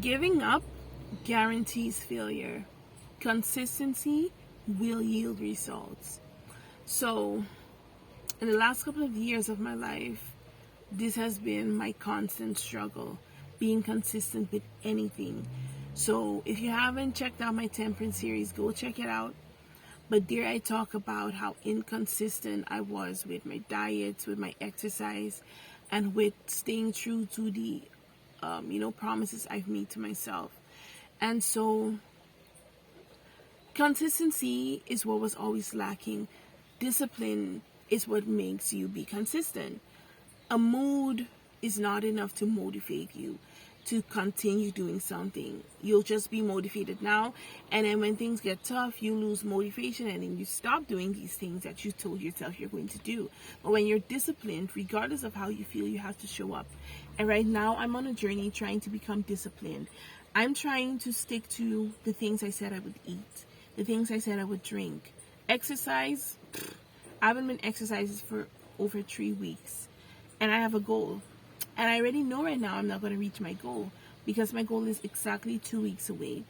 Giving up guarantees failure. Consistency will yield results. So, in the last couple of years of my life, this has been my constant struggle, being consistent with anything. So, if you haven't checked out my temperance series, go check it out. But there I talk about how inconsistent I was with my diets, with my exercise, and with staying true to the, promises I've made to myself. And so consistency is what was always lacking. Discipline is what makes you be consistent. A mood is not enough to motivate you to continue doing something. You'll just be motivated now, and then when things get tough, you lose motivation, and then you stop doing these things that you told yourself you're going to do. But when you're disciplined, regardless of how you feel, you have to show up. And right now, I'm on a journey trying to become disciplined. I'm trying to stick to the things I said I would eat, the things I said I would drink. Exercise, I haven't been exercising for over 3 weeks, and I have a goal. And I already know right now I'm not going to reach my goal because my goal is exactly 2 weeks away.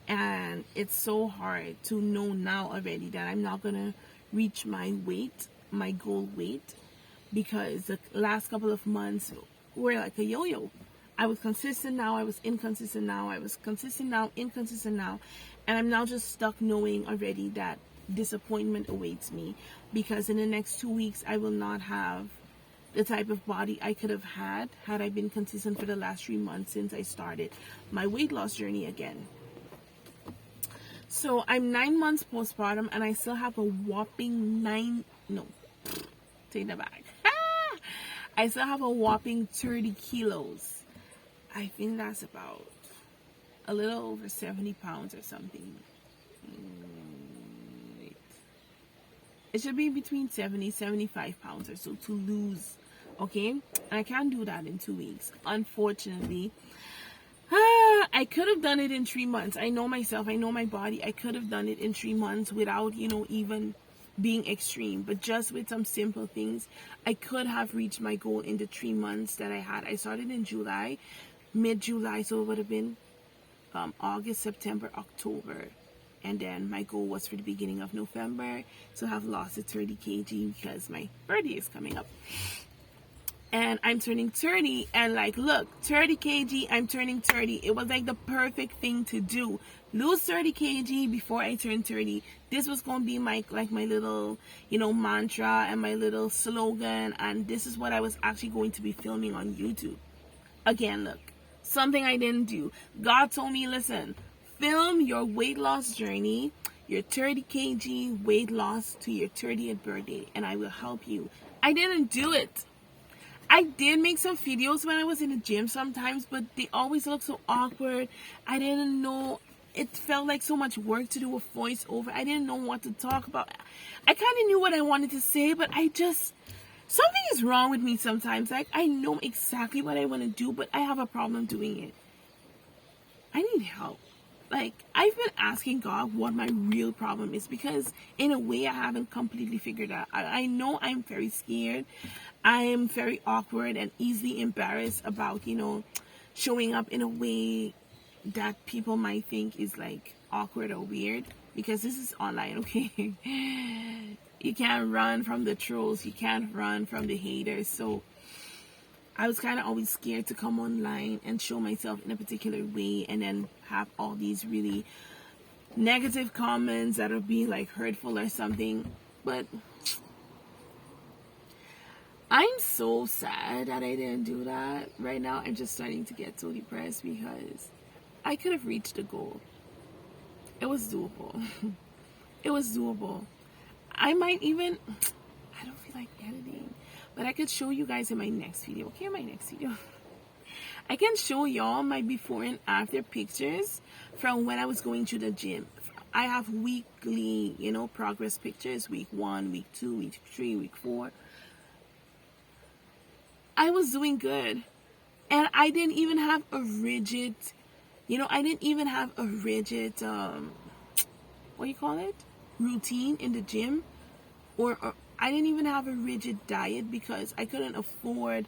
And it's so hard to know now already that I'm not going to reach my weight, my goal weight, because the last couple of months were like a yo-yo. I was consistent now, I was inconsistent now, I was consistent now, inconsistent now. And I'm now just stuck knowing already that disappointment awaits me because in the next 2 weeks I will not have the type of body I could have had I been consistent for the last 3 months since I started my weight loss journey again. So I'm 9 months postpartum and I still have a whopping take that back. I still have a whopping 30 kilos. I think that's about a little over 70 pounds or something. Wait. It should be between 75 pounds or so to lose. Okay? And I can't do that in 2 weeks. Unfortunately. I could have done it in 3 months. I know myself. I know my body. I could have done it in 3 months without, even being extreme. But just with some simple things, I could have reached my goal in the 3 months that I had. I started in July, mid-July. So it would have been August, September, October. And then my goal was for the beginning of November. So I've lost the 30 kg because my birthday is coming up. And I'm turning 30, and look, 30 kg, I'm turning 30. It was like the perfect thing to do. Lose 30 kg before I turn 30. This was going to be my little, mantra and my little slogan. And this is what I was actually going to be filming on YouTube. Again, look, something I didn't do. God told me, listen, film your weight loss journey, your 30 kg weight loss to your 30th birthday, and I will help you. I didn't do it. I did make some videos when I was in the gym sometimes, but they always look so awkward. I didn't know. It felt like so much work to do a voiceover. I didn't know what to talk about. I kind of knew what I wanted to say, but something is wrong with me sometimes. I know exactly what I want to do, but I have a problem doing it. I need help. I've been asking God what my real problem is because in a way I haven't completely figured out. I know I'm very scared. I am very awkward and easily embarrassed about, showing up in a way that people might think is awkward or weird because this is online, okay? You can't run from the trolls. You can't run from the haters. So I was kind of always scared to come online and show myself in a particular way and then have all these really negative comments that would be hurtful or something. But I'm so sad that I didn't do that. Right now, I'm just starting to get so depressed because I could have reached the goal. It was doable. It was doable. I don't feel like editing. But I could show you guys in my next video. Okay, in my next video. I can show y'all my before and after pictures from when I was going to the gym. I have weekly, progress pictures. Week 1, week 2, week 3, week 4. I was doing good. And I didn't even have a rigid, routine in the gym. Or I didn't even have a rigid diet because I couldn't afford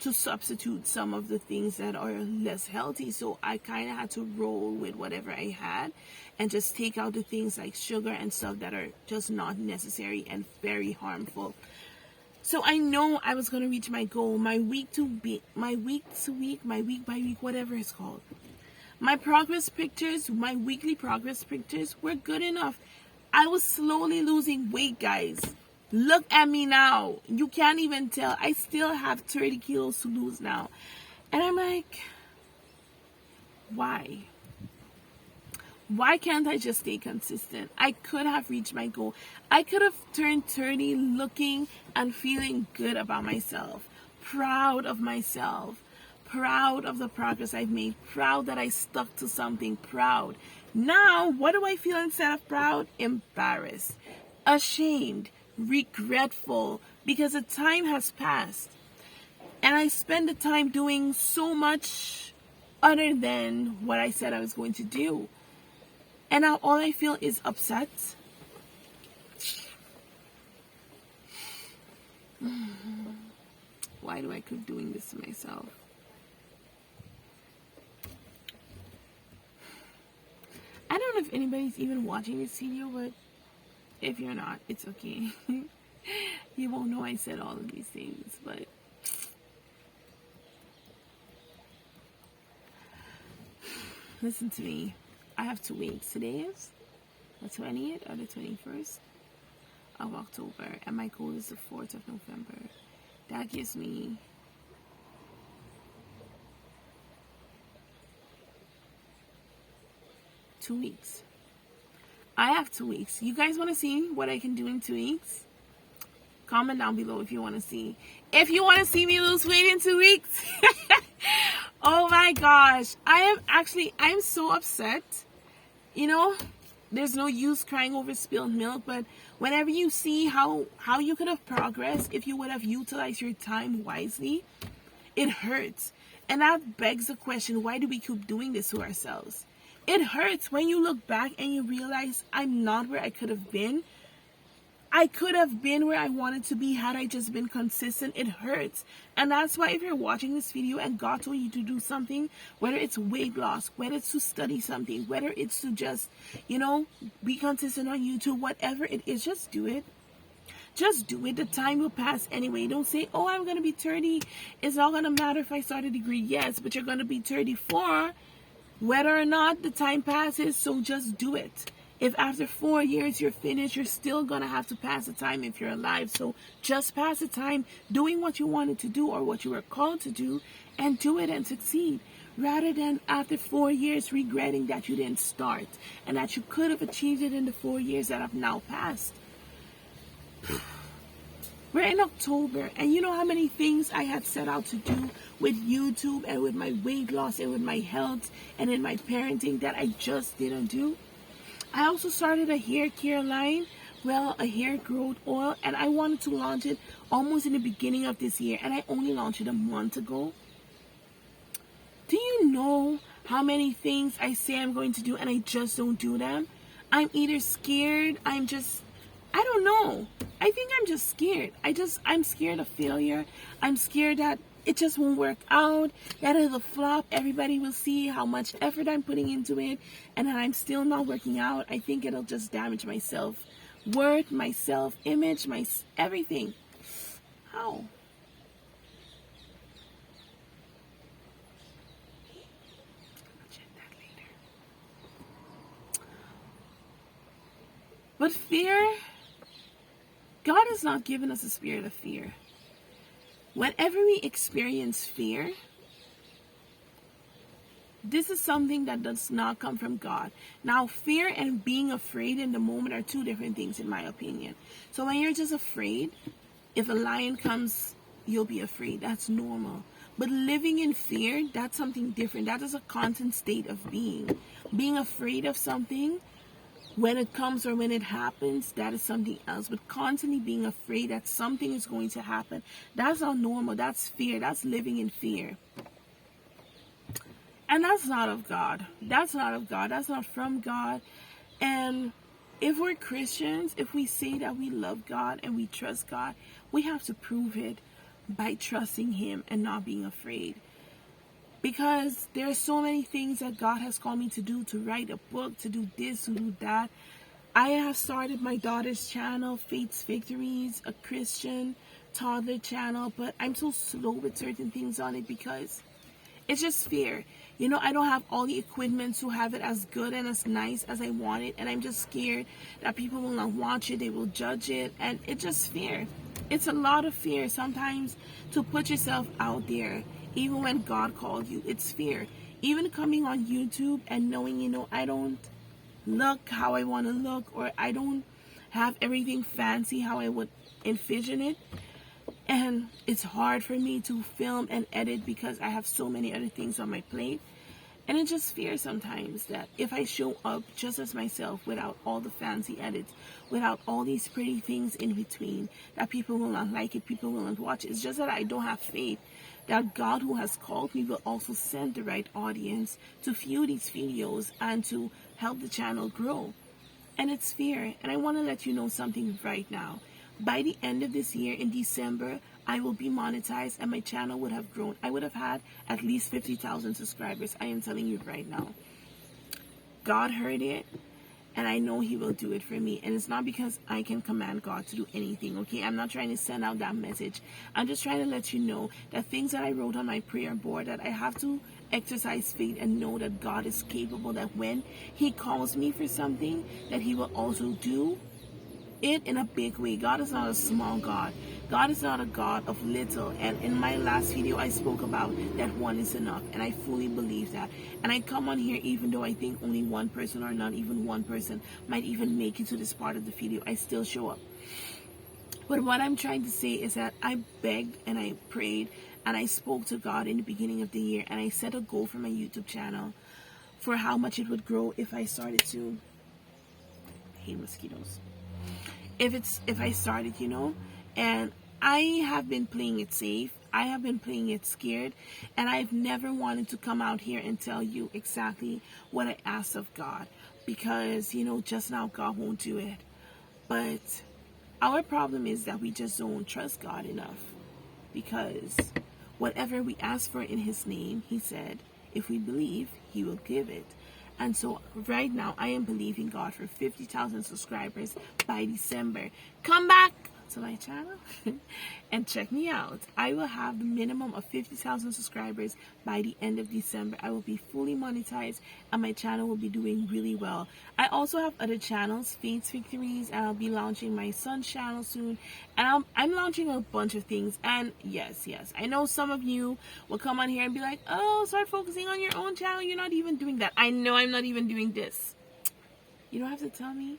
to substitute some of the things that are less healthy. So I kind of had to roll with whatever I had and just take out the things like sugar and stuff that are just not necessary and very harmful. So I know I was going to reach my goal, my week by week, whatever it's called. My progress pictures, my weekly progress pictures were good enough. I was slowly losing weight, guys. Look at me now. You can't even tell. I still have 30 kilos to lose now. And I'm like, why? Why can't I just stay consistent? I could have reached my goal. I could have turned 30 looking and feeling good about myself. Proud of myself. Proud of the progress I've made. Proud that I stuck to something. Proud. Now, what do I feel instead of proud? Embarrassed. Ashamed. Regretful. Because the time has passed. And I spent the time doing so much other than what I said I was going to do. And now all I feel is upset. Why do I keep doing this to myself? I don't know if anybody's even watching this video, but if you're not, it's okay. You won't know I said all of these things, but listen to me. I have 2 weeks. Today is the 20th or the 21st of October, and my goal is the 4th of November. That gives me 2 weeks. I have 2 weeks. You guys want to see what I can do in 2 weeks? Comment down below if you want to see. If you want to see me lose weight in 2 weeks. Oh my gosh. I'm so upset. You know, there's no use crying over spilled milk, but whenever you see how you could have progressed if you would have utilized your time wisely, it hurts. And that begs the question, why do we keep doing this to ourselves? It hurts when you look back and you realize I'm not where I could have been. I could have been where I wanted to be had I just been consistent. It hurts. And that's why if you're watching this video and God told you to do something, whether it's weight loss, whether it's to study something, whether it's to just, be consistent on YouTube, whatever it is, just do it. Just do it. The time will pass anyway. Don't say, oh, I'm going to be 30. It's not going to matter if I start a degree. Yes, but you're going to be 34 whether or not the time passes. So just do it. If after 4 years you're finished, you're still going to have to pass the time if you're alive. So just pass the time doing what you wanted to do or what you were called to do, and do it and succeed. Rather than after 4 years regretting that you didn't start and that you could have achieved it in the 4 years that have now passed. We're in October, and you know how many things I had set out to do with YouTube and with my weight loss and with my health and in my parenting that I just didn't do? I also started a hair care line, a hair growth oil, and I wanted to launch it almost in the beginning of this year, and I only launched it a month ago. Do you know how many things I say I'm going to do and I just don't do them? I'm either scared, I don't know. I think I'm just scared. I'm scared of failure. I'm scared that it just won't work out, that it'll flop. Everybody will see how much effort I'm putting into it, and that I'm still not working out. I think it'll just damage my self-worth, my self-image, my everything. How? I'll check that later. But fear, God has not given us a spirit of fear. Whenever we experience fear, this is something that does not come from God. Now, fear and being afraid in the moment are two different things, in my opinion. So when you're just afraid, if a lion comes, you'll be afraid. That's normal. But living in fear, that's something different. That is a constant state of being. Being afraid of something, when it comes or when it happens, that is something else. But constantly being afraid that something is going to happen, that's not normal. That's fear. That's living in fear. And that's not of God. That's not of God. That's not from God. And if we're Christians, if we say that we love God and we trust God, we have to prove it. by trusting him and not being afraid. Because there are so many things that God has called me to do, to write a book, to do this, to do that. I have started my daughter's channel, Faith's Victories, a Christian toddler channel, but I'm so slow with certain things on it because it's just fear. You know, I don't have all the equipment to have it as good and as nice as I want it, and I'm just scared that people will not watch it, they will judge it, and it's just fear. It's a lot of fear sometimes to put yourself out there, even when God called you. It's fear. Even coming on YouTube and knowing, you know, I don't look how I want to look, or I don't have everything fancy how I would envision it. And it's hard for me to film and edit because I have so many other things on my plate. And it just fears sometimes that if I show up just as myself without all the fancy edits, without all these pretty things in between, that people will not like it, people will not watch it. It's just that I don't have faith that God, who has called me, will also send the right audience to view these videos and to help the channel grow. And it's fear. And I want to let you know something right now. By the end of this year, in December, I will be monetized and my channel would have grown. I would have had at least 50,000 subscribers. I am telling you right now. God heard it, and I know he will do it for me. And it's not because I can command God to do anything, okay? I'm not trying to send out that message. I'm just trying to let you know that things that I wrote on my prayer board, that I have to exercise faith and know that God is capable, that when he calls me for something, that he will also do it in a big way. God is not a small God. God is not a God of little. And in my last video, I spoke about that one is enough. And I fully believe that. And I come on here even though I think only one person, or not even one person, might even make it to this part of the video. I still show up. But what I'm trying to say is that I begged and I prayed and I spoke to God in the beginning of the year. And I set a goal for my YouTube channel for how much it would grow if I started to... I hate mosquitoes. If I started, you know, and I have been playing it safe. I have been playing it scared, and I've never wanted to come out here and tell you exactly what I asked of God, because, you know, just now God won't do it. But our problem is that we just don't trust God enough, because whatever we ask for in his name, he said, if we believe, he will give it. And so right now, I am believing God for 50,000 subscribers by December. Come back to my channel and check me out. I will have the minimum of 50,000 subscribers by the end of December. I will be fully monetized and my channel will be doing really well. I also have other channels, Faith's Victories, and I'll be launching my son's channel soon. And I'm launching a bunch of things. And yes, I know some of you will come on here and be like, oh, start focusing on your own channel. You're not even doing that. I know I'm not even doing this. You don't have to tell me.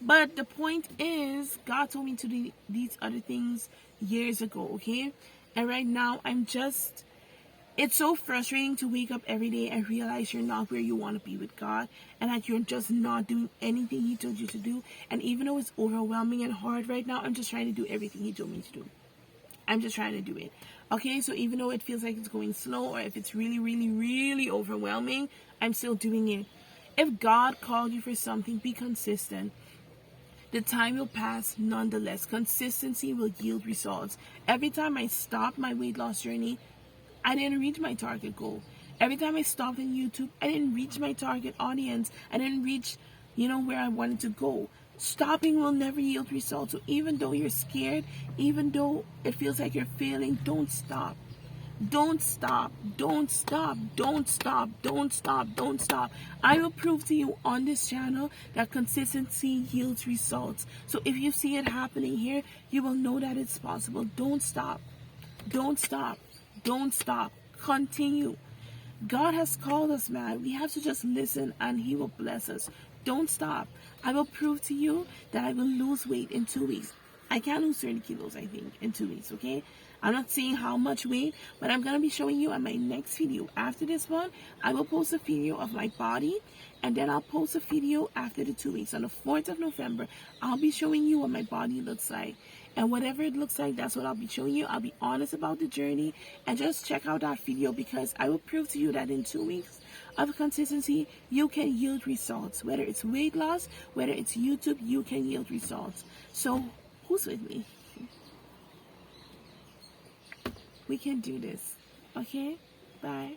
But the point is, God told me to do these other things years ago, okay? And right now, it's so frustrating to wake up every day and realize you're not where you want to be with God, and that you're just not doing anything he told you to do. And even though it's overwhelming and hard right now, I'm just trying to do everything he told me to do. I'm just trying to do it. Okay, so even though it feels like it's going slow, or if it's really, really, really overwhelming, I'm still doing it. If God called you for something, be consistent. The time will pass nonetheless. Consistency will yield results. Every time I stopped my weight loss journey, I didn't reach my target goal. Every time I stopped on YouTube, I didn't reach my target audience. I didn't reach, you know, where I wanted to go. Stopping will never yield results. So even though you're scared, even though it feels like you're failing, don't stop. Don't stop. Don't stop. Don't stop. Don't stop. Don't stop. I will prove to you on this channel that consistency yields results. So if you see it happening here, you will know that it's possible. Don't stop. Don't stop. Don't stop. Continue. God has called us, man. We have to just listen and he will bless us. Don't stop. I will prove to you that I will lose weight in 2 weeks. I can lose 30 kilos, I think, in 2 weeks, okay? I'm not saying how much weight, but I'm going to be showing you on my next video. After this one, I will post a video of my body, and then I'll post a video after the 2 weeks. On the 4th of November, I'll be showing you what my body looks like. And whatever it looks like, that's what I'll be showing you. I'll be honest about the journey, and just check out that video, because I will prove to you that in 2 weeks of consistency, you can yield results. Whether it's weight loss, whether it's YouTube, you can yield results. So, who's with me? We can do this. Okay? Bye.